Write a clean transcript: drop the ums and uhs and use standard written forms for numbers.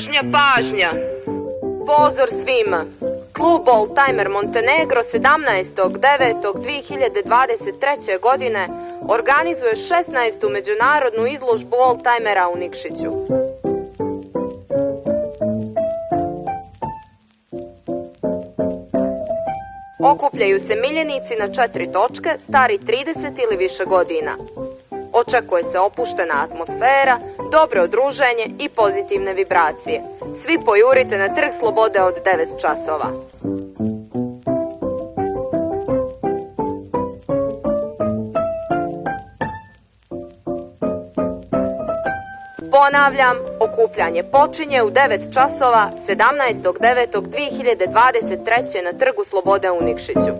Pažnja, pažnja! Pozor svima! Klub Oldtimer Montenegro 17.9.2023. godine organizuje 16. međunarodnu izložbu oldtimera u Nikšiću. Okupljaju se miljenici na 4 točke, stari 30 ili više godina. Očekuje se opuštena atmosfera, dobro druženje i pozitivne vibracije. Svi pojurite na Trg Slobode od 9 časova. Ponavljam, okupljanje počinje u 9 časova 17.9.2023. na Trgu Slobode u Nikšiću.